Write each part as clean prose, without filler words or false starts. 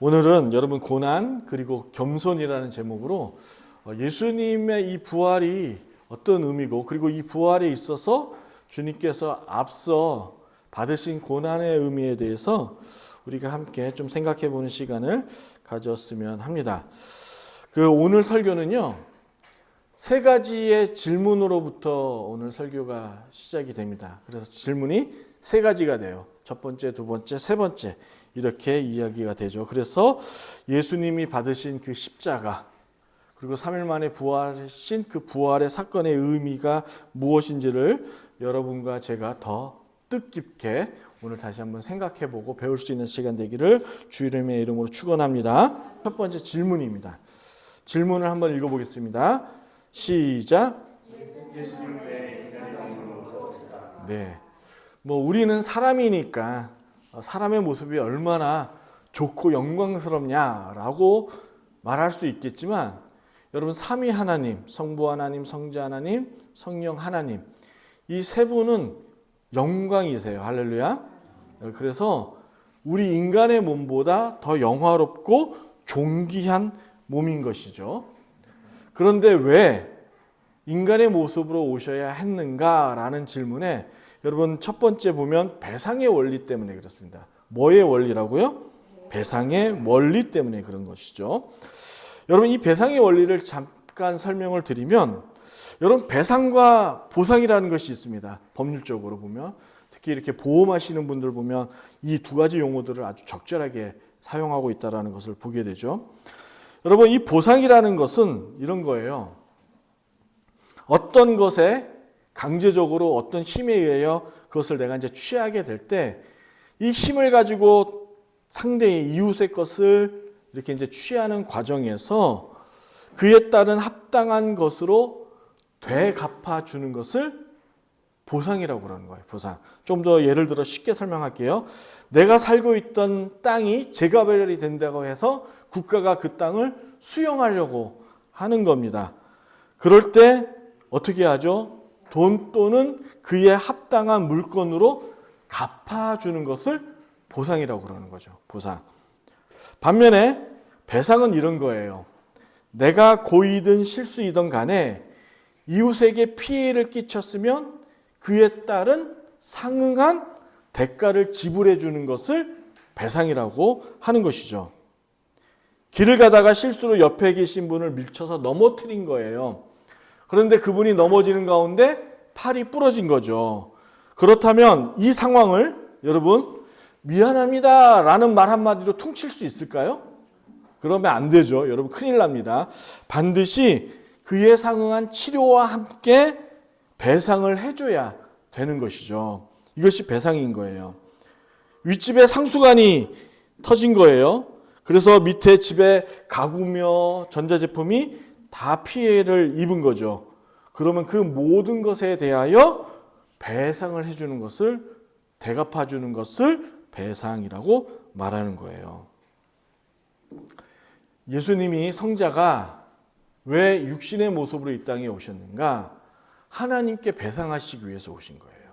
오늘은 여러분 고난 그리고 겸손이라는 제목으로 예수님의 이 부활이 어떤 의미고 그리고 이 부활에 있어서 주님께서 앞서 받으신 고난의 의미에 대해서 우리가 함께 좀 생각해 보는 시간을 가졌으면 합니다. 오늘 설교는요, 세 가지의 질문으로부터 오늘 설교가 시작이 됩니다. 그래서 질문이 세 가지가 돼요. 첫 번째, 두 번째, 세 번째 이렇게 이야기가 되죠. 그래서 예수님이 받으신 그 십자가 그리고 3일 만에 부활하신 그 부활의 사건의 의미가 무엇인지를 여러분과 제가 더 뜻깊게 오늘 다시 한번 생각해보고 배울 수 있는 시간 되기를 주 이름의 이름으로 축원합니다. 첫 번째 질문입니다. 질문을 한번 읽어보겠습니다. 시작. 예수님 왜 인간의 영으로 오셨을까? 네. 우리는 사람이니까 사람의 모습이 얼마나 좋고 영광스럽냐라고 말할 수 있겠지만 여러분 삼위 하나님, 성부 하나님, 성자 하나님, 성령 하나님 이 세 분은 영광이세요. 할렐루야. 그래서 우리 인간의 몸보다 더 영화롭고 존귀한 몸인 것이죠. 그런데 왜 인간의 모습으로 오셔야 했는가라는 질문에 여러분 첫 번째 보면 배상의 원리 때문에 그렇습니다. 뭐의 원리라고요? 배상의 원리 때문에 그런 것이죠. 여러분 이 배상의 원리를 잠깐 설명을 드리면 여러분 배상과 보상이라는 것이 있습니다. 법률적으로 보면 특히 이렇게 보험하시는 분들 보면 이 두 가지 용어들을 아주 적절하게 사용하고 있다는 것을 보게 되죠. 여러분 이 보상이라는 것은 이런 거예요. 어떤 것에 강제적으로 어떤 힘에 의하여 그것을 내가 이제 취하게 될 때 이 힘을 가지고 상대의 이웃의 것을 이렇게 이제 취하는 과정에서 그에 따른 합당한 것으로 되갚아 주는 것을 보상이라고 그러는 거예요. 보상. 좀 더 예를 들어 쉽게 설명할게요. 내가 살고 있던 땅이 재개발이 된다고 해서 국가가 그 땅을 수용하려고 하는 겁니다. 그럴 때 어떻게 하죠? 돈 또는 그에 합당한 물건으로 갚아주는 것을 보상이라고 그러는 거죠. 보상. 반면에 배상은 이런 거예요. 내가 고의든 실수이든 간에 이웃에게 피해를 끼쳤으면 그에 따른 상응한 대가를 지불해 주는 것을 배상이라고 하는 것이죠. 길을 가다가 실수로 옆에 계신 분을 밀쳐서 넘어뜨린 거예요. 그런데 그분이 넘어지는 가운데 팔이 부러진 거죠. 그렇다면 이 상황을 여러분 미안합니다 라는 말 한마디로 퉁칠 수 있을까요? 그러면 안 되죠. 여러분 큰일 납니다. 반드시 그에 상응한 치료와 함께 배상을 해줘야 되는 것이죠. 이것이 배상인 거예요. 윗집에 상수관이 터진 거예요. 그래서 밑에 집에 가구며 전자제품이 다 피해를 입은 거죠. 그러면 그 모든 것에 대하여 배상을 해주는 것을 대갚아주는 것을 배상이라고 말하는 거예요. 예수님이 성자가 왜 육신의 모습으로 이 땅에 오셨는가? 하나님께 배상하시기 위해서 오신 거예요.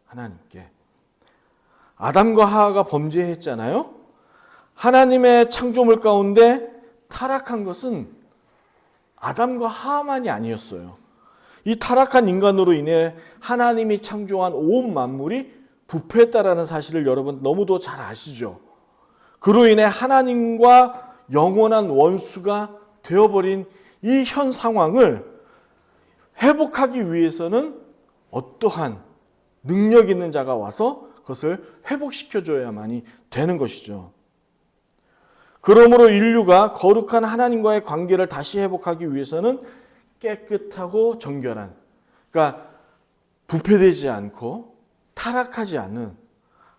하나님께. 아담과 하와가 범죄했잖아요. 하나님의 창조물 가운데 타락한 것은 아담과 하와만이 아니었어요. 이 타락한 인간으로 인해 하나님이 창조한 온 만물이 부패했다라는 사실을 여러분 너무도 잘 아시죠. 그로 인해 하나님과 영원한 원수가 되어버린 이 현 상황을 회복하기 위해서는 어떠한 능력 있는 자가 와서 그것을 회복시켜줘야만이 되는 것이죠. 그러므로 인류가 거룩한 하나님과의 관계를 다시 회복하기 위해서는 깨끗하고 정결한, 그러니까 부패되지 않고 타락하지 않는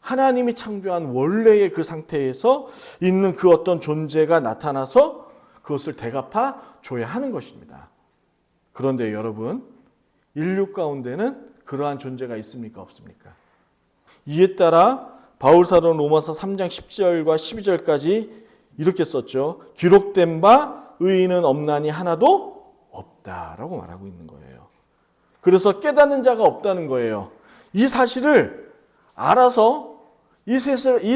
하나님이 창조한 원래의 그 상태에서 있는 그 어떤 존재가 나타나서 그것을 대갚아 줘야 하는 것입니다. 그런데 여러분, 인류 가운데는 그러한 존재가 있습니까? 없습니까? 이에 따라 바울사도는 로마서 3장 10절과 12절까지 이렇게 썼죠. 기록된 바 의인은 없나니 하나도 없다라고 말하고 있는 거예요. 그래서 깨닫는 자가 없다는 거예요. 이 사실을 알아서 이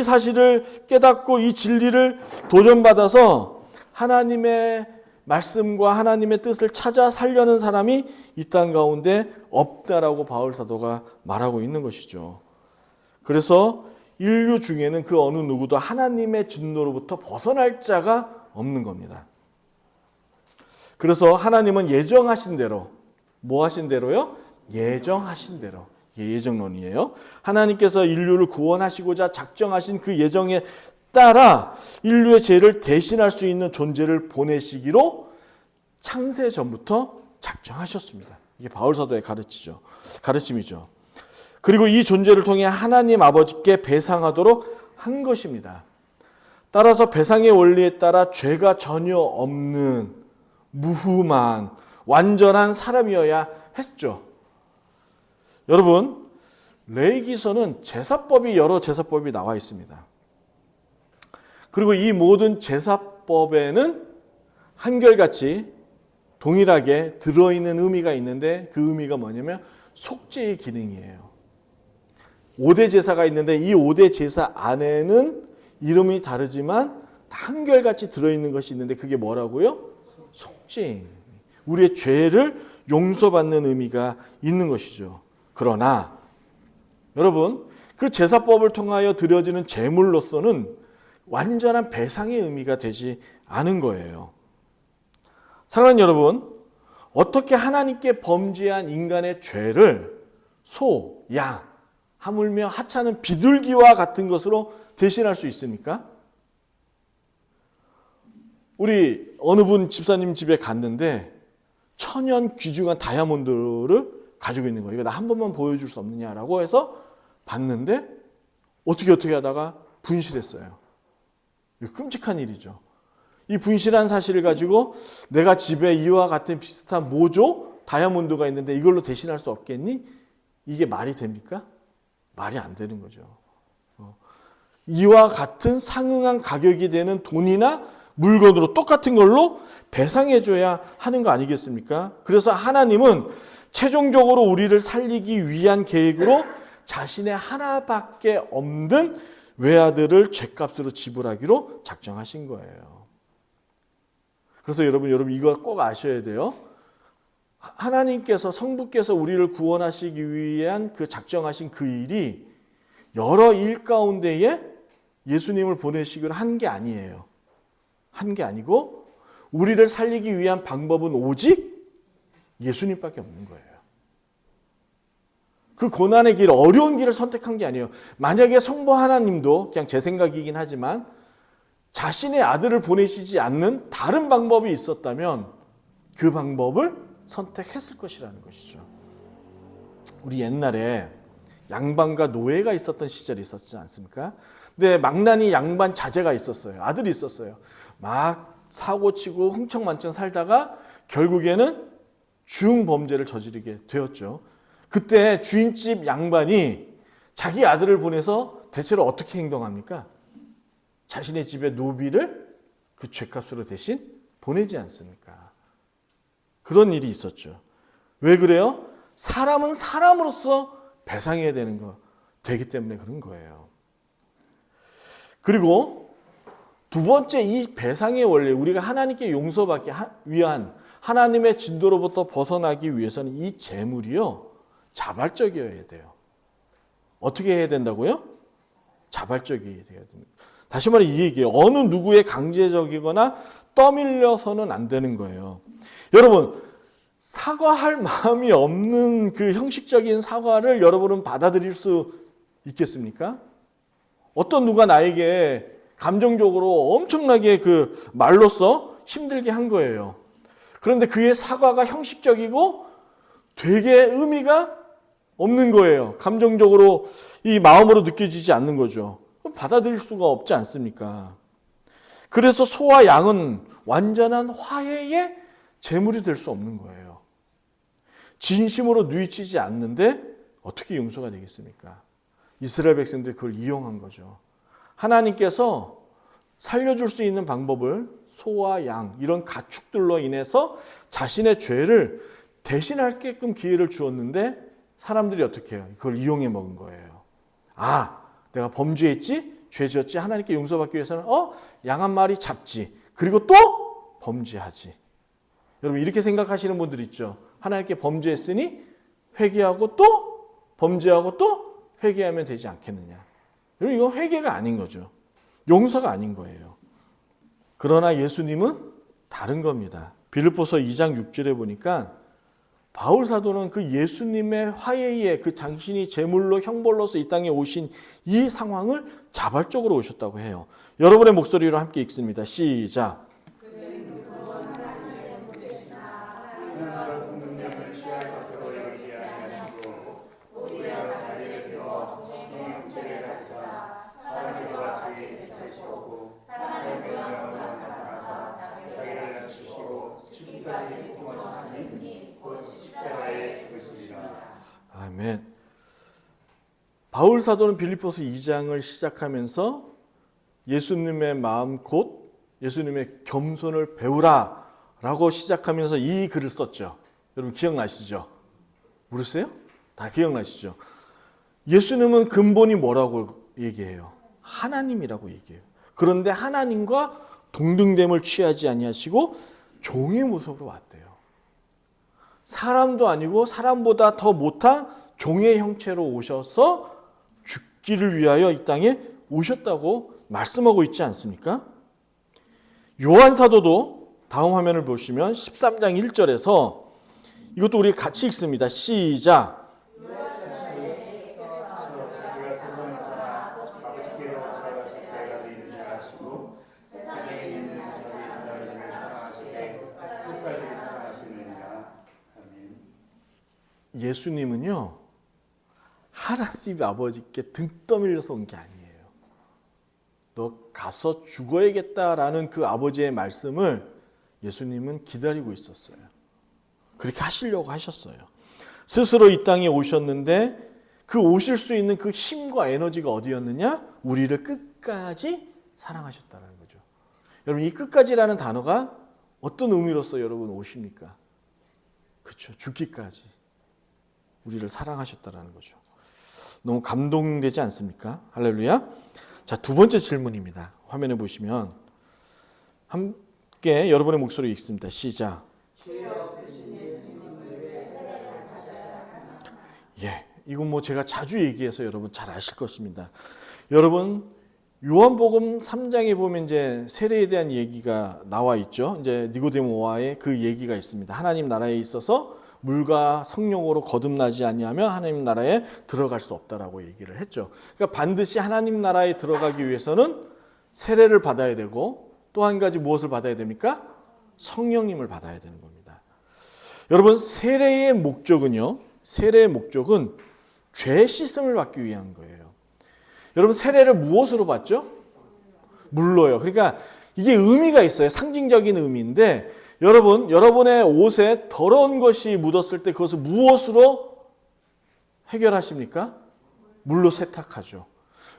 사실을 깨닫고 이 진리를 도전받아서 하나님의 말씀과 하나님의 뜻을 찾아 살려는 사람이 이 땅 가운데 없다라고 바울 사도가 말하고 있는 것이죠. 그래서 인류 중에는 그 어느 누구도 하나님의 진노로부터 벗어날 자가 없는 겁니다. 그래서 하나님은 예정하신 대로, 뭐 하신 대로요? 예정하신 대로. 이게 예정론이에요. 하나님께서 인류를 구원하시고자 작정하신 그 예정에 따라 인류의 죄를 대신할 수 있는 존재를 보내시기로 창세 전부터 작정하셨습니다. 이게 바울 사도의 가르침이죠. 그리고 이 존재를 통해 하나님 아버지께 배상하도록 한 것입니다. 따라서 배상의 원리에 따라 죄가 전혀 없는 무흠한 완전한 사람이어야 했죠. 여러분, 레위기서는 여러 제사법이 나와 있습니다. 그리고 이 모든 제사법에는 한결같이 동일하게 들어있는 의미가 있는데 그 의미가 뭐냐면 속죄의 기능이에요. 5대 제사가 있는데 이 5대 제사 안에는 이름이 다르지만 한결같이 들어있는 것이 있는데 그게 뭐라고요? 속죄. 우리의 죄를 용서받는 의미가 있는 것이죠. 그러나 여러분, 그 제사법을 통하여 드려지는 제물로서는 완전한 배상의 의미가 되지 않은 거예요. 사랑하는 여러분, 어떻게 하나님께 범죄한 인간의 죄를 소, 양, 하물며 하찮은 비둘기와 같은 것으로 대신할 수 있습니까? 우리 어느 분 집사님 집에 갔는데 천연 귀중한 다이아몬드를 가지고 있는 거예요. 이거 나 한 번만 보여줄 수 없느냐라고 해서 봤는데 어떻게 하다가 분실했어요. 이거 끔찍한 일이죠. 이 분실한 사실을 가지고 내가 집에 이와 같은 비슷한 모조 다이아몬드가 있는데 이걸로 대신할 수 없겠니? 이게 말이 됩니까? 말이 안 되는 거죠. 이와 같은 상응한 가격이 되는 돈이나 물건으로 똑같은 걸로 배상해줘야 하는 거 아니겠습니까? 그래서 하나님은 최종적으로 우리를 살리기 위한 계획으로 자신의 하나밖에 없는 외아들을 죄값으로 지불하기로 작정하신 거예요. 그래서 여러분 이거 꼭 아셔야 돼요. 하나님께서 성부께서 우리를 구원하시기 위한 그 작정하신 그 일이 여러 일 가운데에 예수님을 보내시기로 한 게 아니에요. 한 게 아니고 우리를 살리기 위한 방법은 오직 예수님밖에 없는 거예요. 그 고난의 길, 어려운 길을 선택한 게 아니에요. 만약에 성부 하나님도 그냥 제 생각이긴 하지만 자신의 아들을 보내시지 않는 다른 방법이 있었다면 그 방법을 선택했을 것이라는 것이죠. 우리 옛날에 양반과 노예가 있었던 시절이 있었지 않습니까? 근데 망나니 양반 자제가 있었어요. 아들이 있었어요. 막 사고치고 흥청만청 살다가 결국에는 중범죄를 저지르게 되었죠. 그때 주인집 양반이 자기 아들을 보내서 대체로 어떻게 행동합니까? 자신의 집에 노비를 그 죄값으로 대신 보내지 않습니까? 그런 일이 있었죠. 왜 그래요? 사람은 사람으로서 배상해야 되기 때문에 그런 거예요. 그리고 두 번째 이 배상의 원리, 우리가 하나님께 용서받기 위한 하나님의 진도로부터 벗어나기 위해서는 이 재물이요, 자발적이어야 돼요. 어떻게 해야 된다고요? 자발적이어야 됩니다. 다시 말해 이 얘기예요. 어느 누구의 강제적이거나 떠밀려서는 안 되는 거예요. 여러분, 사과할 마음이 없는 그 형식적인 사과를 여러분은 받아들일 수 있겠습니까? 어떤 누가 나에게 감정적으로 엄청나게 그 말로써 힘들게 한 거예요. 그런데 그의 사과가 형식적이고 되게 의미가 없는 거예요. 감정적으로 이 마음으로 느껴지지 않는 거죠. 받아들일 수가 없지 않습니까? 그래서 소와 양은 완전한 화해의 제물이 될 수 없는 거예요. 진심으로 누이치지 않는데 어떻게 용서가 되겠습니까? 이스라엘 백성들이 그걸 이용한 거죠. 하나님께서 살려줄 수 있는 방법을 소와 양 이런 가축들로 인해서 자신의 죄를 대신하게끔 기회를 주었는데 사람들이 어떻게 해요? 그걸 이용해 먹은 거예요. 내가 범죄했지? 죄 지었지? 하나님께 용서받기 위해서는 양 한 마리 잡지. 그리고 또 범죄하지. 여러분 이렇게 생각하시는 분들 있죠. 하나님께 범죄했으니 회개하고 또 범죄하고 또 회개하면 되지 않겠느냐. 여러분 이건 회개가 아닌 거죠. 용서가 아닌 거예요. 그러나 예수님은 다른 겁니다. 빌립보서 2장 6절에 보니까 바울 사도는 그 예수님의 화해의 그 당신이 제물로 형벌로서 이 땅에 오신 이 상황을 자발적으로 오셨다고 해요. 여러분의 목소리로 함께 읽습니다. 시작. 아멘. 바울 사도는 빌립보서 2장을 시작하면서 예수님의 마음 곧 예수님의 겸손을 배우라 라고 시작하면서 이 글을 썼죠. 여러분 기억나시죠? 모르세요? 다 기억나시죠? 예수님은 근본이 뭐라고 얘기해요? 하나님이라고 얘기해요. 그런데 하나님과 동등됨을 취하지 아니하시고 종의 모습으로 왔대요. 사람도 아니고 사람보다 더 못한 종의 형체로 오셔서 죽기를 위하여 이 땅에 오셨다고 말씀하고 있지 않습니까? 요한 사도도 다음 화면을 보시면 13장 1절에서 이것도 우리 같이 읽습니다. 시작. 예수님은요, 하나님 아버지께 등 떠밀려서 온 게 아니에요. 너 가서 죽어야겠다라는 그 아버지의 말씀을 예수님은 기다리고 있었어요. 그렇게 하시려고 하셨어요. 스스로 이 땅에 오셨는데 그 오실 수 있는 그 힘과 에너지가 어디였느냐? 우리를 끝까지 사랑하셨다는 거죠. 여러분 이 끝까지라는 단어가 어떤 의미로서 여러분 오십니까? 그렇죠. 죽기까지. 우리를 사랑하셨다라는 거죠. 너무 감동되지 않습니까? 할렐루야. 자, 두 번째 질문입니다. 화면에 보시면 함께 여러분의 목소리 읽습니다. 시작. 예, 이건 뭐 제가 자주 얘기해서 여러분 잘 아실 것입니다. 여러분 요한복음 3장에 보면 이제 세례에 대한 얘기가 나와 있죠. 이제 니고데모와의 그 얘기가 있습니다. 하나님 나라에 있어서 물과 성령으로 거듭나지 아니하면 하나님 나라에 들어갈 수 없다라고 얘기를 했죠. 그러니까 반드시 하나님 나라에 들어가기 위해서는 세례를 받아야 되고 또 한 가지 무엇을 받아야 됩니까? 성령님을 받아야 되는 겁니다. 여러분 세례의 목적은요. 세례의 목적은 죄 씻음을 받기 위한 거예요. 여러분 세례를 무엇으로 받죠? 물로요. 그러니까 이게 의미가 있어요. 상징적인 의미인데 여러분, 여러분의 옷에 더러운 것이 묻었을 때 그것을 무엇으로 해결하십니까? 물로 세탁하죠.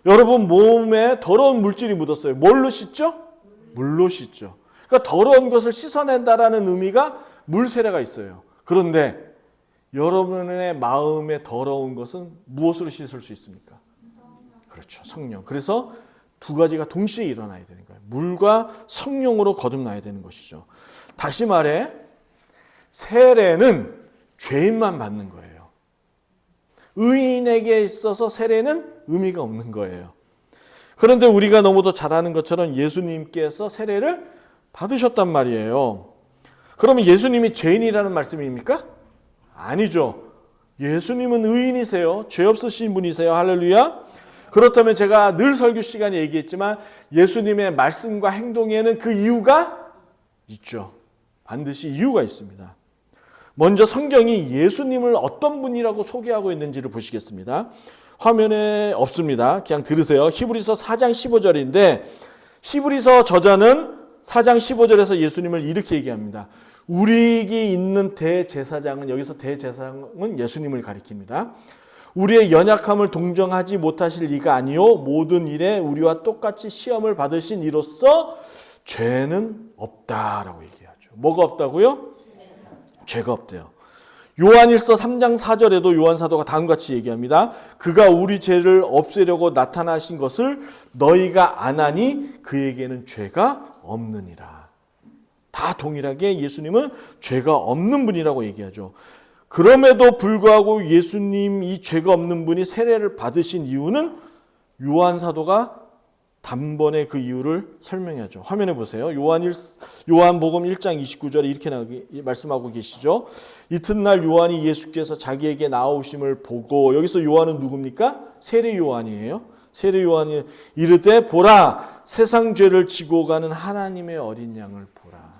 여러분 몸에 더러운 물질이 묻었어요. 뭘로 씻죠? 물로 씻죠. 그러니까 더러운 것을 씻어낸다라는 의미가 물 세례가 있어요. 그런데 여러분의 마음에 더러운 것은 무엇으로 씻을 수 있습니까? 그렇죠. 성령. 그래서 두 가지가 동시에 일어나야 되는 거예요. 물과 성령으로 거듭나야 되는 것이죠. 다시 말해 세례는 죄인만 받는 거예요. 의인에게 있어서 세례는 의미가 없는 거예요. 그런데 우리가 너무도 잘 아는 것처럼 예수님께서 세례를 받으셨단 말이에요. 그러면 예수님이 죄인이라는 말씀입니까? 아니죠. 예수님은 의인이세요. 죄 없으신 분이세요. 할렐루야. 그렇다면 제가 늘 설교 시간에 얘기했지만 예수님의 말씀과 행동에는 그 이유가 있죠. 반드시 이유가 있습니다. 먼저 성경이 예수님을 어떤 분이라고 소개하고 있는지를 보시겠습니다. 화면에 없습니다. 그냥 들으세요. 히브리서 4장 15절인데 히브리서 저자는 4장 15절에서 예수님을 이렇게 얘기합니다. 우리에게 있는 대제사장은 여기서 대제사장은 예수님을 가리킵니다. 우리의 연약함을 동정하지 못하실 이가 아니요 모든 일에 우리와 똑같이 시험을 받으신 이로써 죄는 없다라고 얘기하죠. 뭐가 없다고요? 죄가 없대요. 요한일서 3장 4절에도 요한 사도가 다음과 같이 얘기합니다. 그가 우리 죄를 없애려고 나타나신 것을 너희가 아나니 그에게는 죄가 없느니라. 다 동일하게 예수님은 죄가 없는 분이라고 얘기하죠. 그럼에도 불구하고 예수님 이 죄가 없는 분이 세례를 받으신 이유는 요한 사도가 단번에 그 이유를 설명하죠. 화면에 보세요. 요한복음 1장 29절에 이렇게 말씀하고 계시죠. 이튿날 요한이 예수께서 자기에게 나오심을 보고, 여기서 요한은 누굽니까? 세례 요한이에요. 세례 요한이 이르되 보라 세상 죄를 지고 가는 하나님의 어린 양을 보라.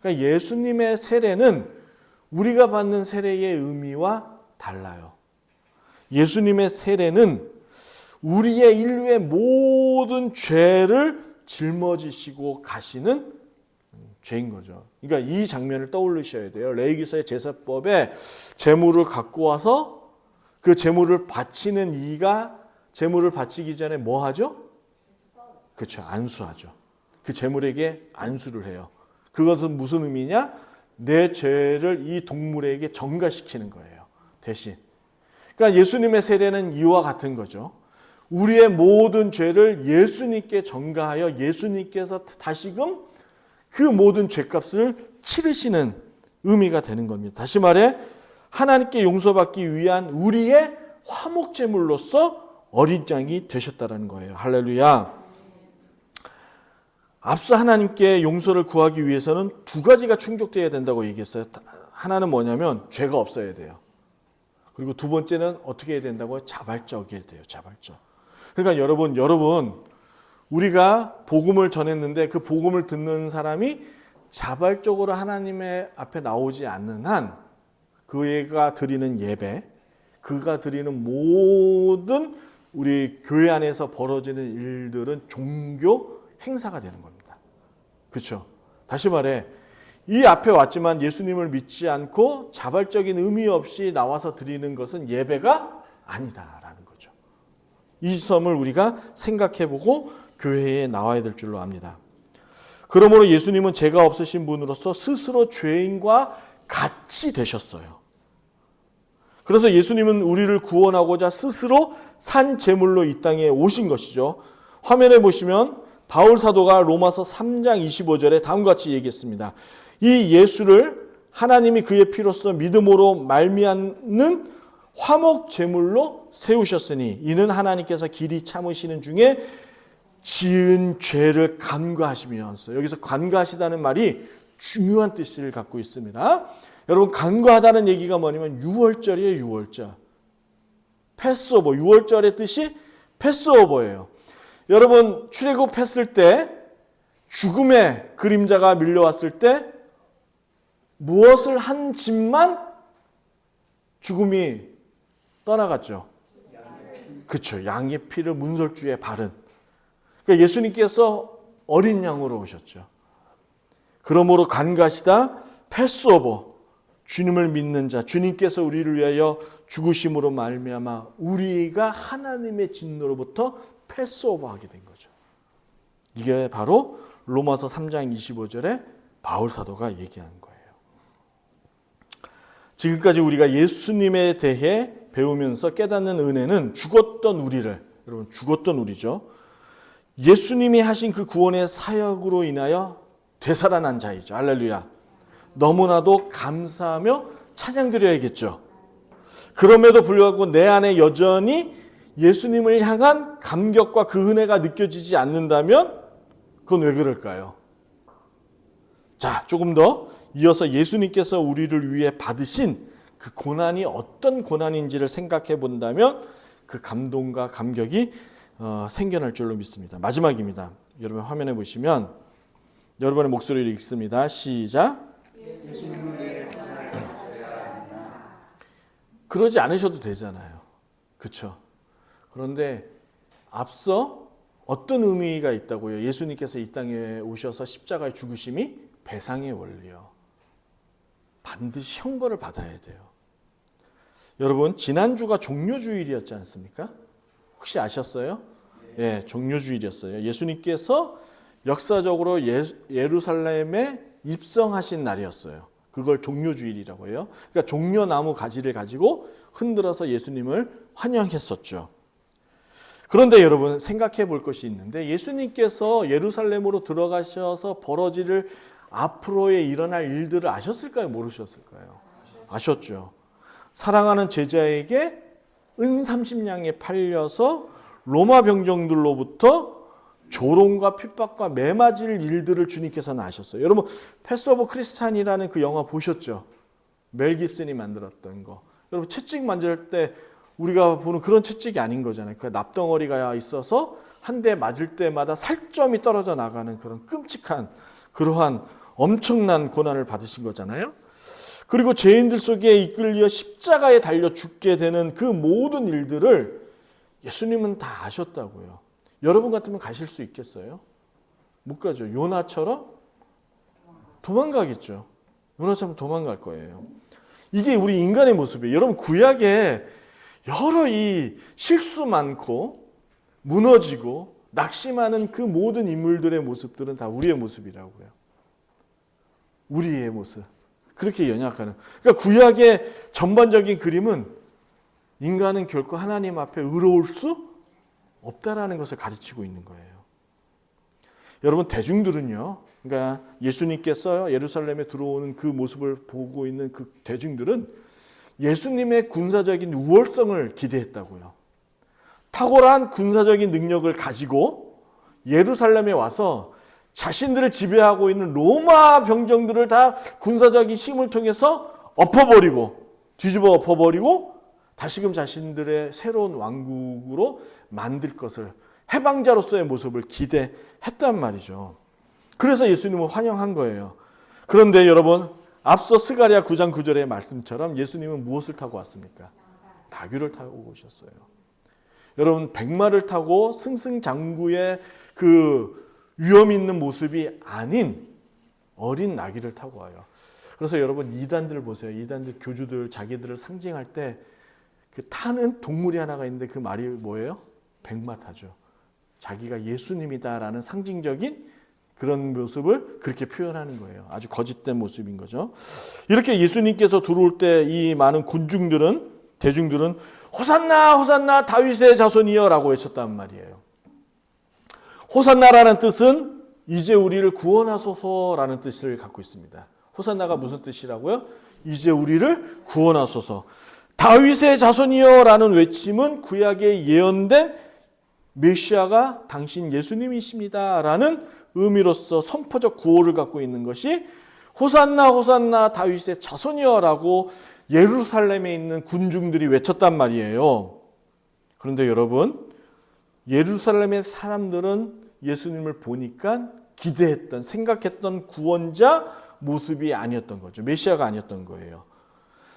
그러니까 예수님의 세례는 우리가 받는 세례의 의미와 달라요. 예수님의 세례는 우리의 인류의 모든 죄를 짊어지시고 가시는 죄인 거죠. 그러니까 이 장면을 떠올리셔야 돼요. 레위기서의 제사법에 제물을 갖고 와서 그 제물을 바치는 이가 제물을 바치기 전에 뭐 하죠? 그렇죠. 안수하죠. 그 제물에게 안수를 해요. 그것은 무슨 의미냐? 내 죄를 이 동물에게 전가시키는 거예요. 대신. 그러니까 예수님의 세례는 이와 같은 거죠. 우리의 모든 죄를 예수님께 전가하여 예수님께서 다시금 그 모든 죄값을 치르시는 의미가 되는 겁니다. 다시 말해 하나님께 용서받기 위한 우리의 화목제물로서 어린 양이 되셨다는 거예요. 할렐루야. 앞서 하나님께 용서를 구하기 위해서는 두 가지가 충족되어야 된다고 얘기했어요. 하나는 뭐냐면 죄가 없어야 돼요. 그리고 두 번째는 어떻게 해야 된다고요? 자발적이어야 돼요. 자발적. 그러니까 여러분 우리가 복음을 전했는데 그 복음을 듣는 사람이 자발적으로 하나님의 앞에 나오지 않는 한 그가 드리는 예배, 그가 드리는 모든 우리 교회 안에서 벌어지는 일들은 종교 행사가 되는 겁니다. 그렇죠? 다시 말해 이 앞에 왔지만 예수님을 믿지 않고 자발적인 의미 없이 나와서 드리는 것은 예배가 아니다라는 거죠. 이 점을 우리가 생각해보고 교회에 나와야 될 줄로 압니다. 그러므로 예수님은 죄가 없으신 분으로서 스스로 죄인과 같이 되셨어요. 그래서 예수님은 우리를 구원하고자 스스로 산 제물로 이 땅에 오신 것이죠. 화면에 보시면 바울 사도가 로마서 3장 25절에 다음과 같이 얘기했습니다. 이 예수를 하나님이 그의 피로써 믿음으로 말미암는 화목 제물로 세우셨으니 이는 하나님께서 길이 참으시는 중에 지은 죄를 간과하시면서, 여기서 간과하시다는 말이 중요한 뜻을 갖고 있습니다. 여러분 간과하다는 얘기가 뭐냐면 유월절이에요. 유월절. 패스오버. 6월절의 뜻이 패스오버예요. 여러분 출애굽했을 때 죽음의 그림자가 밀려왔을 때 무엇을 한 집만 죽음이 떠나갔죠. 그렇죠. 양의 피를 문설주에 바른. 그러니까 예수님께서 어린 양으로 오셨죠. 그러므로 간가시다 패스오버. 주님을 믿는 자, 주님께서 우리를 위하여 죽으심으로 말미암아 우리가 하나님의 진노로부터 패스오버하게 된 거죠. 이게 바로 로마서 3장 25절에 바울 사도가 얘기한 거예요. 지금까지 우리가 예수님에 대해 배우면서 깨닫는 은혜는 죽었던 우리를, 여러분 죽었던 우리죠. 예수님이 하신 그 구원의 사역으로 인하여 되살아난 자이죠. 할렐루야. 너무나도 감사하며 찬양드려야겠죠. 그럼에도 불구하고 내 안에 여전히 예수님을 향한 감격과 그 은혜가 느껴지지 않는다면 그건 왜 그럴까요? 자, 조금 더 이어서 예수님께서 우리를 위해 받으신 그 고난이 어떤 고난인지를 생각해 본다면 그 감동과 감격이 생겨날 줄로 믿습니다. 마지막입니다. 여러분 화면에 보시면 여러분의 목소리를 읽습니다. 시작. 그러지 않으셔도 되잖아요. 그렇죠? 그런데 앞서 어떤 의미가 있다고요? 예수님께서 이 땅에 오셔서 십자가에 죽으심이 배상의 원리요. 반드시 형벌을 받아야 돼요. 여러분 지난주가 종료주일이었지 않습니까? 혹시 아셨어요? 예, 종료주일이었어요. 예수님께서 역사적으로 예루살렘에 입성하신 날이었어요. 그걸 종려주일이라고 해요. 그러니까 종려나무 가지를 가지고 흔들어서 예수님을 환영했었죠. 그런데 여러분 생각해 볼 것이 있는데 예수님께서 예루살렘으로 들어가셔서 벌어질 앞으로에 일어날 일들을 아셨을까요? 모르셨을까요? 아셨죠. 사랑하는 제자에게 은 30냥에 팔려서 로마 병정들로부터 조롱과 핍박과 매맞을 일들을 주님께서는 아셨어요. 여러분 패스 오브 크리스찬이라는 그 영화 보셨죠? 멜 깁슨이 만들었던 거. 여러분 채찍 만질 때 우리가 보는 그런 채찍이 아닌 거잖아요. 그 납덩어리가 있어서 한 대 맞을 때마다 살점이 떨어져 나가는 그런 끔찍한 그러한 엄청난 고난을 받으신 거잖아요. 그리고 죄인들 속에 이끌려 십자가에 달려 죽게 되는 그 모든 일들을 예수님은 다 아셨다고요. 여러분 같으면 가실 수 있겠어요? 못 가죠. 요나처럼 도망가겠죠. 요나처럼 도망갈 거예요. 이게 우리 인간의 모습이에요. 여러분 구약에 여러 이 실수 많고 무너지고 낙심하는 그 모든 인물들의 모습들은 다 우리의 모습이라고요. 우리의 모습. 그렇게 연약하는. 그러니까 구약의 전반적인 그림은 인간은 결코 하나님 앞에 의로울 수 없다라는 것을 가르치고 있는 거예요. 여러분 대중들은요. 그러니까 예수님께서 예루살렘에 들어오는 그 모습을 보고 있는 그 대중들은 예수님의 군사적인 우월성을 기대했다고요. 탁월한 군사적인 능력을 가지고 예루살렘에 와서 자신들을 지배하고 있는 로마 병정들을 다 군사적인 힘을 통해서 엎어버리고 뒤집어 엎어버리고 다시금 자신들의 새로운 왕국으로 만들 것을 해방자로서의 모습을 기대했단 말이죠. 그래서 예수님을 환영한 거예요. 그런데 여러분 앞서 스가랴 9장 9절의 말씀처럼 예수님은 무엇을 타고 왔습니까? 나귀를 타고 오셨어요. 여러분 백마를 타고 승승장구의 그 위험 있는 모습이 아닌 어린 나귀를 타고 와요. 그래서 여러분 이단들 보세요. 이단들 교주들 자기들을 상징할 때 그 타는 동물이 하나가 있는데 그 말이 뭐예요? 백마 타죠. 자기가 예수님이다라는 상징적인 그런 모습을 그렇게 표현하는 거예요. 아주 거짓된 모습인 거죠. 이렇게 예수님께서 들어올 때 이 많은 대중들은 호산나 호산나 다윗의 자손이여 라고 외쳤단 말이에요. 호산나라는 뜻은 이제 우리를 구원하소서라는 뜻을 갖고 있습니다. 호산나가 무슨 뜻이라고요? 이제 우리를 구원하소서. 다윗의 자손이여 라는 외침은 구약에 예언된 메시아가 당신 예수님이십니다 라는 의미로서 선포적 구호를 갖고 있는 것이 호산나 호산나 다윗의 자손이여 라고 예루살렘에 있는 군중들이 외쳤단 말이에요. 그런데 여러분 예루살렘의 사람들은 예수님을 보니까 기대했던 생각했던 구원자 모습이 아니었던 거죠. 메시아가 아니었던 거예요.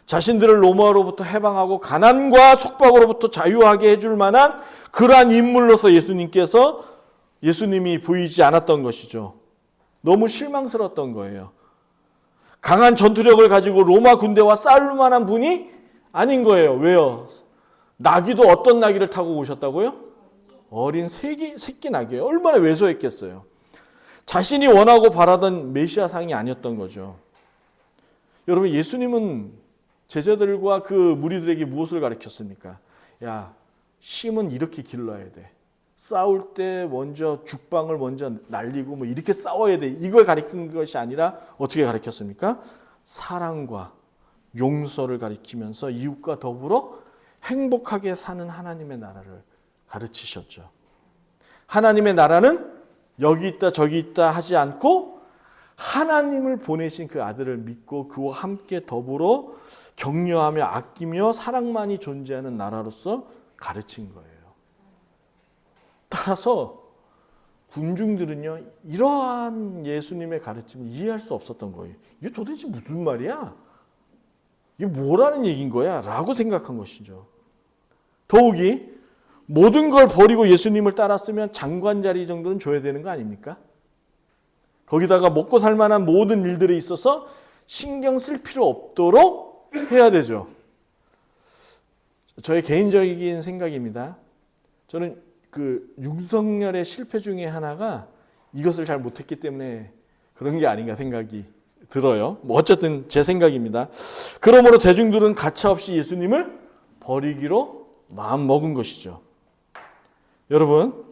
자신들을 로마로부터 해방하고 가난과 속박으로부터 자유하게 해줄 만한 그러한 인물로서 예수님이 보이지 않았던 것이죠. 너무 실망스러웠던 거예요. 강한 전투력을 가지고 로마 군대와 싸울 만한 분이 아닌 거예요. 왜요? 나귀도 어떤 나귀를 타고 오셨다고요? 어린 새끼 나귀예요. 얼마나 왜소했겠어요. 자신이 원하고 바라던 메시아상이 아니었던 거죠. 여러분 예수님은 제자들과 그 무리들에게 무엇을 가르쳤습니까? 야, 심은 이렇게 길러야 돼. 싸울 때 먼저 죽방을 먼저 날리고 뭐 이렇게 싸워야 돼. 이걸 가르친 것이 아니라 어떻게 가르쳤습니까? 사랑과 용서를 가르치면서 이웃과 더불어 행복하게 사는 하나님의 나라를 가르치셨죠. 하나님의 나라는 여기 있다 저기 있다 하지 않고 하나님을 보내신 그 아들을 믿고 그와 함께 더불어 격려하며 아끼며 사랑만이 존재하는 나라로서 가르친 거예요. 따라서 군중들은요 이러한 예수님의 가르침을 이해할 수 없었던 거예요. 이게 도대체 무슨 말이야? 이게 뭐라는 얘기인 거야? 라고 생각한 것이죠. 더욱이 모든 걸 버리고 예수님을 따랐으면 장관 자리 정도는 줘야 되는 거 아닙니까? 거기다가 먹고 살 만한 모든 일들에 있어서 신경 쓸 필요 없도록 해야 되죠. 저의 개인적인 생각입니다. 저는 그 윤석열의 실패 중에 하나가 이것을 잘 못했기 때문에 그런 게 아닌가 생각이 들어요. 뭐 어쨌든 제 생각입니다. 그러므로 대중들은 가차없이 예수님을 버리기로 마음 먹은 것이죠. 여러분,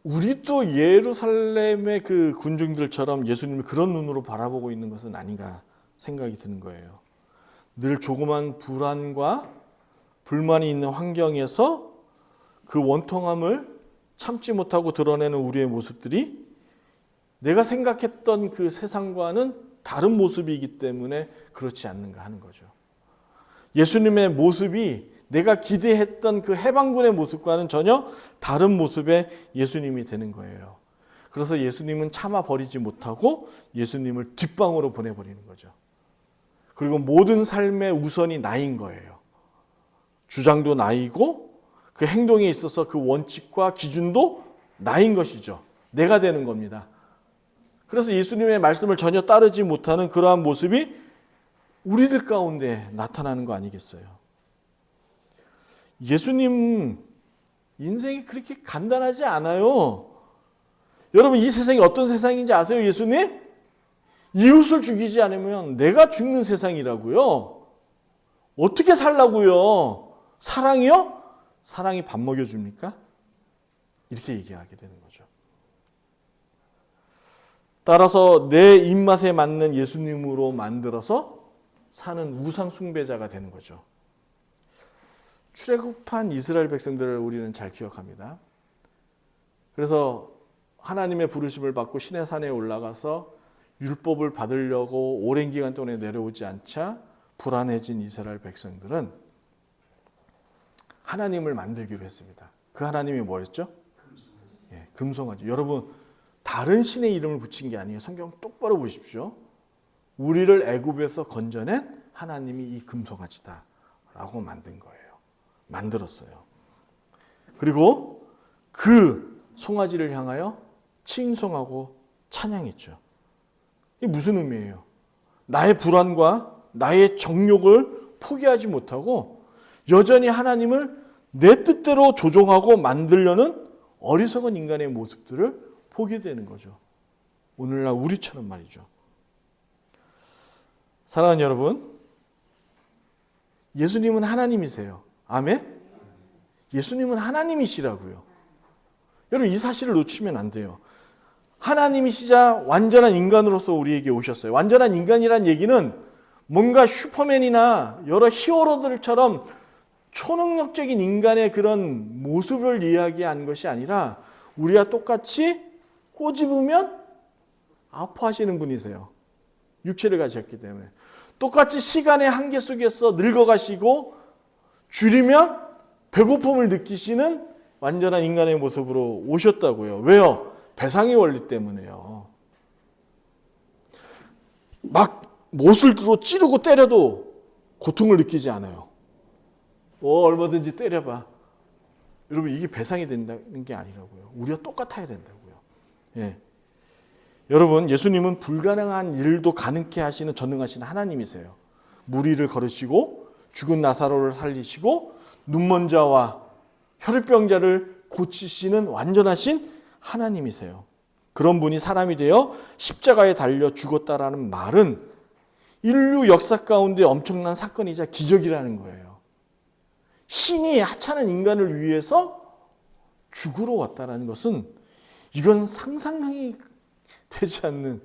우리도 예루살렘의 그 군중들처럼 예수님을 그런 눈으로 바라보고 있는 것은 아닌가 생각이 드는 거예요. 늘 조그만 불안과 불만이 있는 환경에서 그 원통함을 참지 못하고 드러내는 우리의 모습들이 내가 생각했던 그 세상과는 다른 모습이기 때문에 그렇지 않는가 하는 거죠. 예수님의 모습이 내가 기대했던 그 해방군의 모습과는 전혀 다른 모습의 예수님이 되는 거예요. 그래서 예수님은 참아 버리지 못하고 예수님을 뒷방으로 보내버리는 거죠. 그리고 모든 삶의 우선이 나인 거예요. 주장도 나이고 그 행동에 있어서 그 원칙과 기준도 나인 것이죠. 내가 되는 겁니다. 그래서 예수님의 말씀을 전혀 따르지 못하는 그러한 모습이 우리들 가운데 나타나는 거 아니겠어요? 예수님 인생이 그렇게 간단하지 않아요. 여러분, 이 세상이 어떤 세상인지 아세요? 예수님? 이웃을 죽이지 않으면 내가 죽는 세상이라고요. 어떻게 살라고요? 사랑이요? 사랑이 밥 먹여줍니까? 이렇게 얘기하게 되는 거죠. 따라서 내 입맛에 맞는 예수님으로 만들어서 사는 우상 숭배자가 되는 거죠. 출애굽한 이스라엘 백성들을 우리는 잘 기억합니다. 그래서 하나님의 부르심을 받고 시내산에 올라가서 율법을 받으려고 오랜 기간 동안에 내려오지 않자 불안해진 이스라엘 백성들은 하나님을 만들기로 했습니다. 그 하나님이 뭐였죠? 금송아지. 여러분, 다른 신의 이름을 붙인 게 아니에요. 성경 똑바로 보십시오. 우리를 애굽에서 건져낸 하나님이 이 금송아지다라고 만든 거예요. 만들었어요. 그리고 그 송아지를 향하여 칭송하고 찬양했죠. 이게 무슨 의미예요? 나의 불안과 나의 정욕을 포기하지 못하고 여전히 하나님을 내 뜻대로 조종하고 만들려는 어리석은 인간의 모습들을 보게 되는 거죠. 오늘날 우리처럼 말이죠. 사랑하는 여러분, 예수님은 하나님이세요. 아멘? 예수님은 하나님이시라고요. 여러분, 이 사실을 놓치면 안 돼요. 하나님이시자 완전한 인간으로서 우리에게 오셨어요. 완전한 인간이란 얘기는 뭔가 슈퍼맨이나 여러 히어로들처럼 초능력적인 인간의 그런 모습을 이야기한 것이 아니라 우리와 똑같이 꼬집으면 아파하시는 분이세요. 육체를 가졌기 때문에. 똑같이 시간의 한계 속에서 늙어가시고 줄이면 배고픔을 느끼시는 완전한 인간의 모습으로 오셨다고요. 왜요? 배상의 원리 때문에요. 막 못을 들어 찌르고 때려도 고통을 느끼지 않아요. 얼마든지 때려봐. 여러분, 이게 배상이 된다는 게 아니라고요. 우리가 똑같아야 된다고요. 예. 여러분, 예수님은 불가능한 일도 가능케 하시는 전능하신 하나님이세요. 무리를 걸으시고 죽은 나사로를 살리시고 눈먼 자와 혈루병자를 고치시는 완전하신 하나님이세요. 그런 분이 사람이 되어 십자가에 달려 죽었다라는 말은 인류 역사 가운데 엄청난 사건이자 기적이라는 거예요. 신이 하찮은 인간을 위해서 죽으러 왔다라는 것은 이건 상상이 되지 않는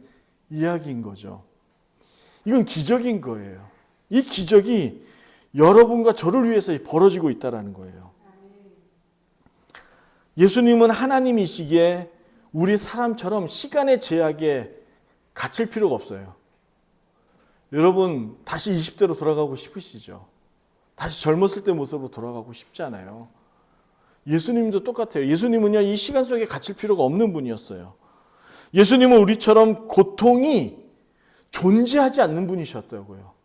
이야기인 거죠. 이건 기적인 거예요. 이 기적이 여러분과 저를 위해서 벌어지고 있다는 거예요. 예수님은 하나님이시기에 우리 사람처럼 시간의 제약에 갇힐 필요가 없어요. 여러분, 다시 20대로 돌아가고 싶으시죠? 다시 젊었을 때 모습으로 돌아가고 싶잖아요. 예수님도 똑같아요. 예수님은요, 이 시간 속에 갇힐 필요가 없는 분이었어요. 예수님은 우리처럼 고통이 존재하지 않는 분이셨다고요.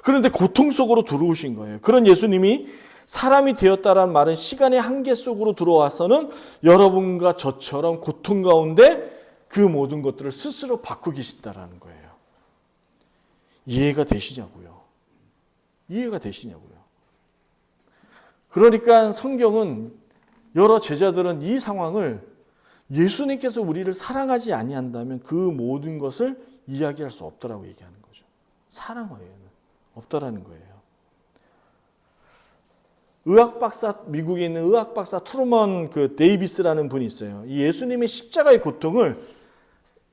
그런데 고통 속으로 들어오신 거예요. 그런 예수님이 사람이 되었다라는 말은 시간의 한계 속으로 들어와서는 여러분과 저처럼 고통 가운데 그 모든 것들을 스스로 바꾸기 싶다라는 거예요. 이해가 되시냐고요? 이해가 되시냐고요? 그러니까 성경은 여러 제자들은 이 상황을 예수님께서 우리를 사랑하지 아니한다면 그 모든 것을 이야기할 수 없다라고 얘기하는 거죠. 사랑 외에는 없다라는 거예요. 미국에 있는 의학 박사 트루먼 데이비스라는 분이 있어요. 이 예수님의 십자가의 고통을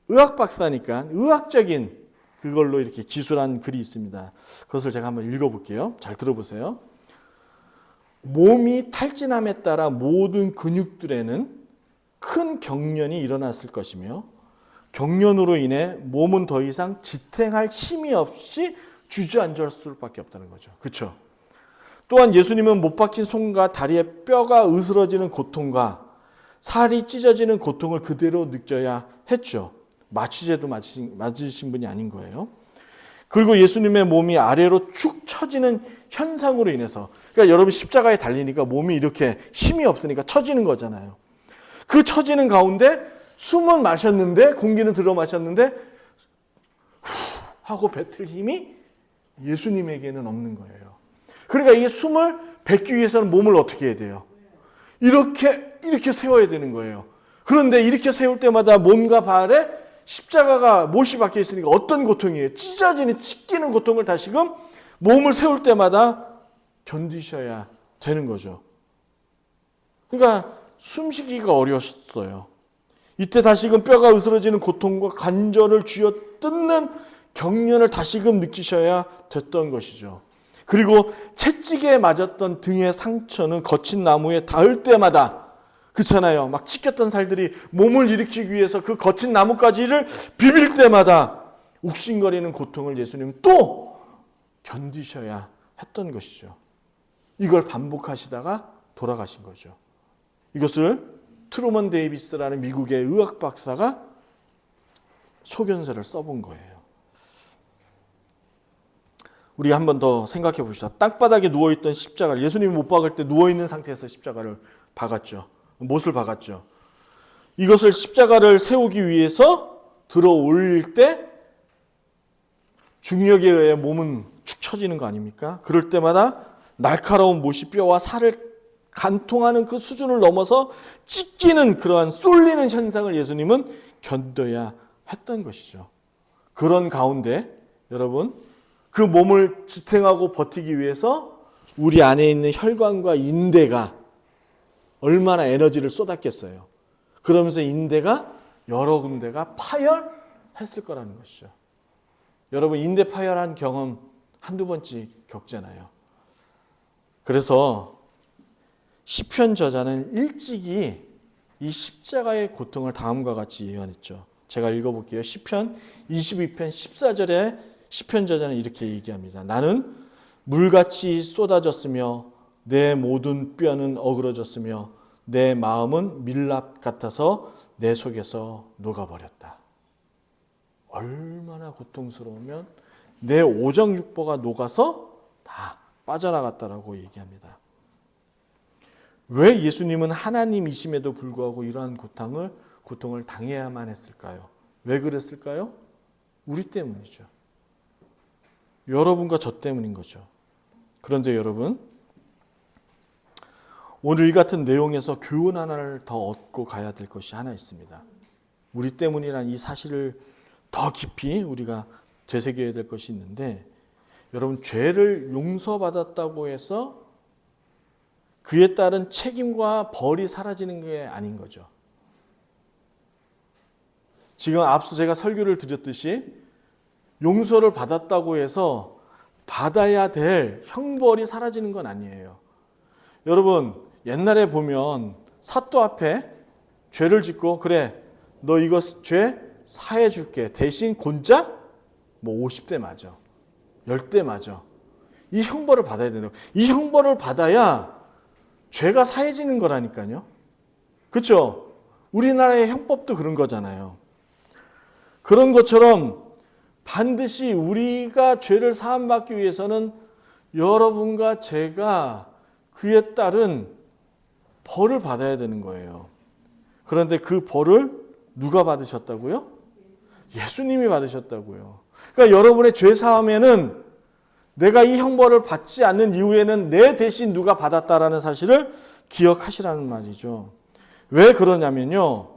의학 박사니까 의학적인 그걸로 이렇게 기술한 글이 있습니다. 그것을 제가 한번 읽어볼게요. 잘 들어보세요. 몸이 탈진함에 따라 모든 근육들에는 큰 경련이 일어났을 것이며 경련으로 인해 몸은 더 이상 지탱할 힘이 없이 주저앉을 수밖에 없다는 거죠. 그렇죠? 또한 예수님은 못 박힌 손과 다리에 뼈가 으스러지는 고통과 살이 찢어지는 고통을 그대로 느껴야 했죠. 마취제도 맞으신 분이 아닌 거예요. 그리고 예수님의 몸이 아래로 축 처지는 현상으로 인해서, 그러니까 여러분 십자가에 달리니까 몸이 이렇게 힘이 없으니까 처지는 거잖아요. 그 처지는 가운데 숨은 마셨는데, 공기는 들어 마셨는데 후 하고 뱉을 힘이 예수님에게는 없는 거예요. 그러니까 이 숨을 뱉기 위해서는 몸을 어떻게 해야 돼요? 이렇게 세워야 되는 거예요. 그런데 이렇게 세울 때마다 몸과 발에 십자가가 못이 박혀 있으니까 어떤 고통이에요? 찢기는 고통을 다시금 몸을 세울 때마다 견디셔야 되는 거죠. 그러니까 숨쉬기가 어려웠어요. 이때 다시금 뼈가 으스러지는 고통과 관절을 쥐어 뜯는 경련을 다시금 느끼셔야 됐던 것이죠. 그리고 채찍에 맞았던 등의 상처는 거친 나무에 닿을 때마다, 그렇잖아요. 막 찢겼던 살들이 몸을 일으키기 위해서 그 거친 나뭇가지를 비빌 때마다 욱신거리는 고통을 예수님은 또 견디셔야 했던 것이죠. 이걸 반복하시다가 돌아가신 거죠. 이것을 트루먼 데이비스라는 미국의 의학 박사가 소견서를 써본 거예요. 우리 한 번 더 생각해 봅시다. 땅바닥에 누워있던 십자가를, 예수님이 못 박을 때 누워있는 상태에서 십자가를 박았죠. 못을 박았죠. 이것을 십자가를 세우기 위해서 들어 올릴 때 중력에 의해 몸은 축 처지는 거 아닙니까? 그럴 때마다 날카로운 못이 뼈와 살을 간통하는 그 수준을 넘어서 찢기는 그러한 쏠리는 현상을 예수님은 견뎌야 했던 것이죠. 그런 가운데 여러분, 그 몸을 지탱하고 버티기 위해서 우리 안에 있는 혈관과 인대가 얼마나 에너지를 쏟았겠어요. 그러면서 인대가 여러 군데가 파열했을 거라는 것이죠. 여러분, 인대 파열한 경험 한두 번씩 겪잖아요. 그래서 시편 저자는 일찍이 이 십자가의 고통을 다음과 같이 예언했죠. 제가 읽어볼게요. 시편 22편 14절에 시편 저자는 이렇게 얘기합니다. 나는 물같이 쏟아졌으며 내 모든 뼈는 어그러졌으며 내 마음은 밀랍 같아서 내 속에서 녹아버렸다. 얼마나 고통스러우면 내 오정육부가 녹아서 다 빠져나갔다라고 얘기합니다. 왜 예수님은 하나님이심에도 불구하고 이러한 고통을 당해야만 했을까요? 왜 그랬을까요? 우리 때문이죠. 여러분과 저 때문인 거죠. 그런데 여러분, 오늘 이 같은 내용에서 교훈 하나를 더 얻고 가야 될 것이 하나 있습니다. 우리 때문이란 이 사실을 더 깊이 우리가 되새겨야 될 것이 있는데, 여러분, 죄를 용서받았다고 해서 그에 따른 책임과 벌이 사라지는 게 아닌 거죠. 지금 앞서 제가 설교를 드렸듯이 용서를 받았다고 해서 받아야 될 형벌이 사라지는 건 아니에요. 여러분, 옛날에 보면 사또 앞에 죄를 짓고, 그래, 너 이거 죄 사해 줄게. 대신 곤자 50대 맞아. 10대 맞아. 이 형벌을 받아야 된다고. 이 형벌을 받아야 죄가 사해지는 거라니까요. 그렇죠? 우리나라의 형법도 그런 거잖아요. 그런 것처럼 반드시 우리가 죄를 사함받기 위해서는 여러분과 제가 그에 따른 벌을 받아야 되는 거예요. 그런데 그 벌을 누가 받으셨다고요? 예수님이 받으셨다고요. 그러니까 여러분의 죄 사함에는 내가 이 형벌을 받지 않는 이후에는 내 대신 누가 받았다라는 사실을 기억하시라는 말이죠. 왜 그러냐면요,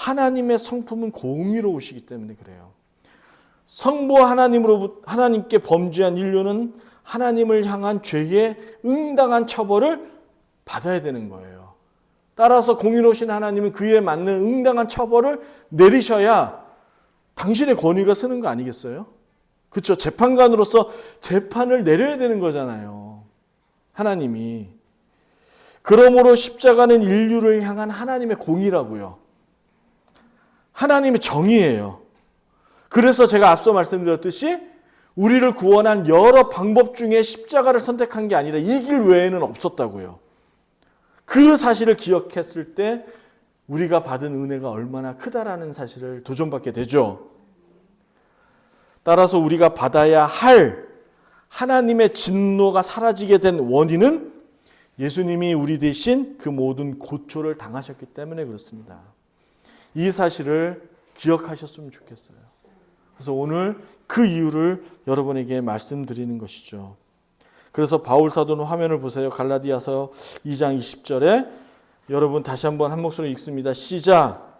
하나님의 성품은 공의로우시기 때문에 그래요. 성부 하나님께 범죄한 인류는 하나님을 향한 죄에 응당한 처벌을 받아야 되는 거예요. 따라서 공의로우신 하나님은 그에 맞는 응당한 처벌을 내리셔야 당신의 권위가 서는 거 아니겠어요? 그렇죠? 재판관으로서 재판을 내려야 되는 거잖아요. 하나님이. 그러므로 십자가는 인류를 향한 하나님의 공의라고요. 하나님의 정의예요. 그래서 제가 앞서 말씀드렸듯이 우리를 구원한 여러 방법 중에 십자가를 선택한 게 아니라 이 길 외에는 없었다고요. 그 사실을 기억했을 때 우리가 받은 은혜가 얼마나 크다라는 사실을 도전받게 되죠. 따라서 우리가 받아야 할 하나님의 진노가 사라지게 된 원인은 예수님이 우리 대신 그 모든 고초를 당하셨기 때문에 그렇습니다. 이 사실을 기억하셨으면 좋겠어요. 그래서 오늘 그 이유를 여러분에게 말씀드리는 것이죠. 그래서 바울 사도는 화면을 보세요. 갈라디아서 2장 20절에 여러분 다시 한번 한 목소리 읽습니다. 시작.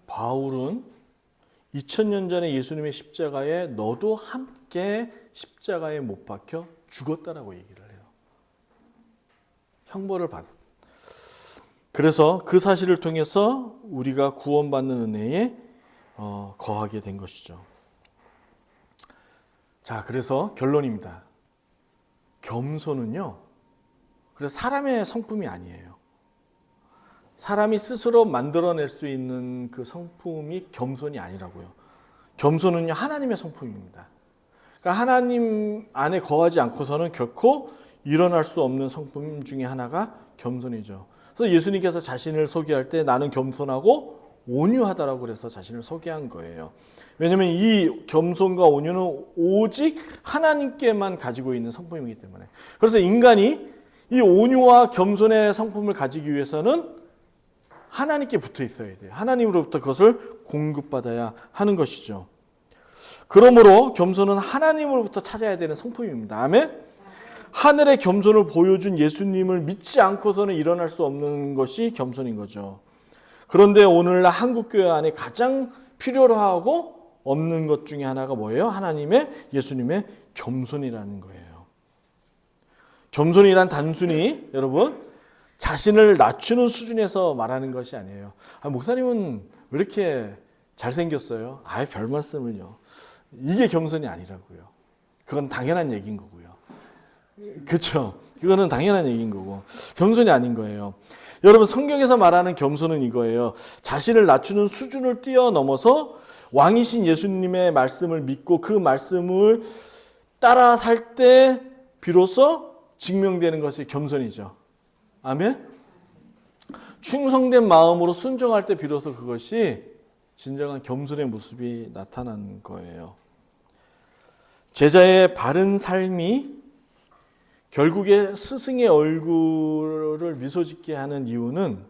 바울은 2000년 전에 예수님의 십자가에 너도 함께 십자가에 못 박혀 죽었다라고 얘기를 해요. 형벌을 받았다. 그래서 그 사실을 통해서 우리가 구원받는 은혜에 거하게 된 것이죠. 자, 그래서 결론입니다. 겸손은요, 그래서 사람의 성품이 아니에요. 사람이 스스로 만들어낼 수 있는 그 성품이 겸손이 아니라고요. 겸손은요, 하나님의 성품입니다. 그러니까 하나님 안에 거하지 않고서는 결코 일어날 수 없는 성품 중에 하나가 겸손이죠. 그래서 예수님께서 자신을 소개할 때 나는 겸손하고 온유하다라고 그래서 자신을 소개한 거예요. 왜냐하면 이 겸손과 온유는 오직 하나님께만 가지고 있는 성품이기 때문에. 그래서 인간이 이 온유와 겸손의 성품을 가지기 위해서는 하나님께 붙어 있어야 돼요. 하나님으로부터 그것을 공급받아야 하는 것이죠. 그러므로 겸손은 하나님으로부터 찾아야 되는 성품입니다. 아멘? 하늘의 겸손을 보여준 예수님을 믿지 않고서는 일어날 수 없는 것이 겸손인 거죠. 그런데 오늘날 한국교회 안에 가장 필요로 하고 없는 것 중에 하나가 뭐예요? 예수님의 겸손이라는 거예요. 겸손이란 단순히 여러분 자신을 낮추는 수준에서 말하는 것이 아니에요. 목사님은 왜 이렇게 잘생겼어요? 별 말씀을요. 이게 겸손이 아니라고요. 그건 당연한 얘기인 거고요. 그렇죠? 그거는 당연한 얘기인 거고 겸손이 아닌 거예요. 여러분 성경에서 말하는 겸손은 이거예요. 자신을 낮추는 수준을 뛰어넘어서 왕이신 예수님의 말씀을 믿고 그 말씀을 따라 살 때 비로소 증명되는 것이 겸손이죠. 아멘? 충성된 마음으로 순종할 때 비로소 그것이 진정한 겸손의 모습이 나타나는 거예요. 제자의 바른 삶이 결국에 스승의 얼굴을 미소짓게 하는 이유는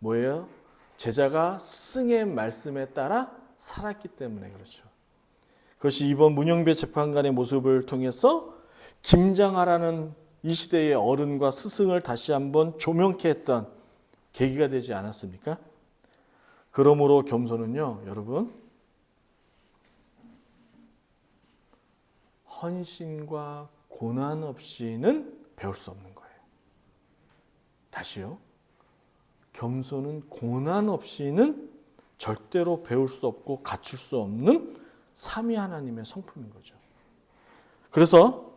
뭐예요? 제자가 스승의 말씀에 따라 살았기 때문에 그렇죠. 그것이 이번 문영배 재판관의 모습을 통해서 김장하라는 이 시대의 어른과 스승을 다시 한번 조명케 했던 계기가 되지 않았습니까? 그러므로 겸손은요, 여러분, 헌신과 고난 없이는 배울 수 없는 거예요. 다시요. 겸손은 고난 없이는 절대로 배울 수 없고 갖출 수 없는 삼위 하나님의 성품인 거죠. 그래서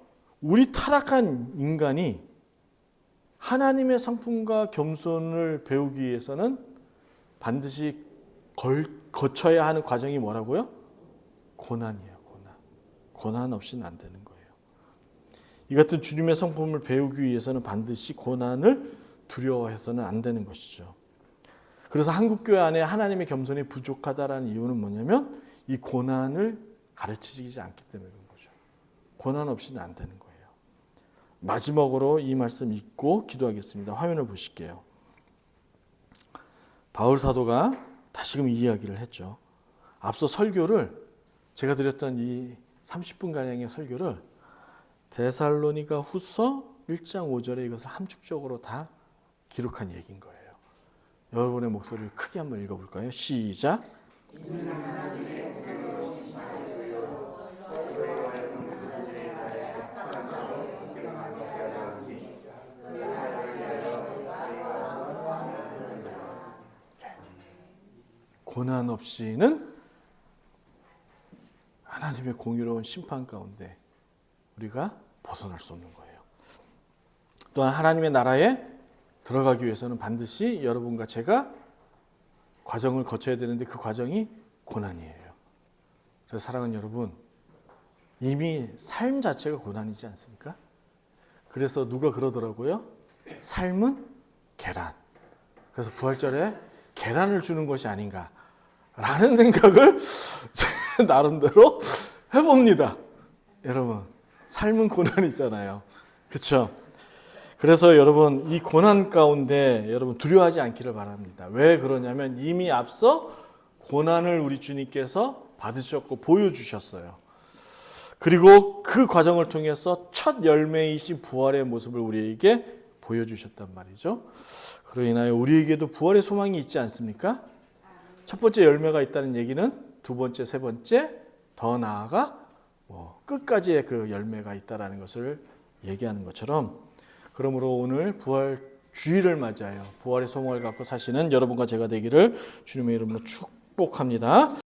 우리 타락한 인간이 하나님의 성품과 겸손을 배우기 위해서는 반드시 거쳐야 하는 과정이 뭐라고요? 고난이에요. 고난 없이는 안 되는 거예요. 이 같은 주님의 성품을 배우기 위해서는 반드시 고난을 두려워해서는 안 되는 것이죠. 그래서 한국교회 안에 하나님의 겸손이 부족하다라는 이유는 뭐냐면 이 고난을 가르치지 않기 때문에 그런 거죠. 고난 없이는 안 되는 거예요. 마지막으로 이 말씀 읽고 기도하겠습니다. 화면을 보실게요. 바울 사도가 다시금 이 이야기를 했죠. 앞서 설교를 제가 드렸던 이 30분가량의 설교를 데살로니가 후서 1장 5절에 이것을 함축적으로 다 기록한 얘기인 거예요. 여러분의 목소리를 크게 한번 읽어볼까요? 시작. 고난 없이는 하나님의 공의로운 심판 가운데 우리가 벗어날 수 없는 거예요. 또한 하나님의 나라에 들어가기 위해서는 반드시 여러분과 제가 과정을 거쳐야 되는데 그 과정이 고난이에요. 그래서 사랑하는 여러분, 이미 삶 자체가 고난이지 않습니까? 그래서 누가 그러더라고요. 삶은 계란. 그래서 부활절에 계란을 주는 것이 아닌가라는 생각을 나름대로 해봅니다. 여러분, 삶은 고난이잖아요. 그렇죠? 그래서 여러분, 이 고난 가운데 여러분 두려워하지 않기를 바랍니다. 왜 그러냐면 이미 앞서 고난을 우리 주님께서 받으셨고 보여주셨어요. 그리고 그 과정을 통해서 첫 열매이신 부활의 모습을 우리에게 보여주셨단 말이죠. 그로 인하여 우리에게도 부활의 소망이 있지 않습니까? 첫 번째 열매가 있다는 얘기는 두 번째, 세 번째, 더 나아가 끝까지의 그 열매가 있다는 것을 얘기하는 것처럼, 그러므로 오늘 부활 주일을 맞아요. 부활의 소망을 갖고 사시는 여러분과 제가 되기를 주님의 이름으로 축복합니다.